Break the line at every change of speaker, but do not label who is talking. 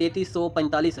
3345,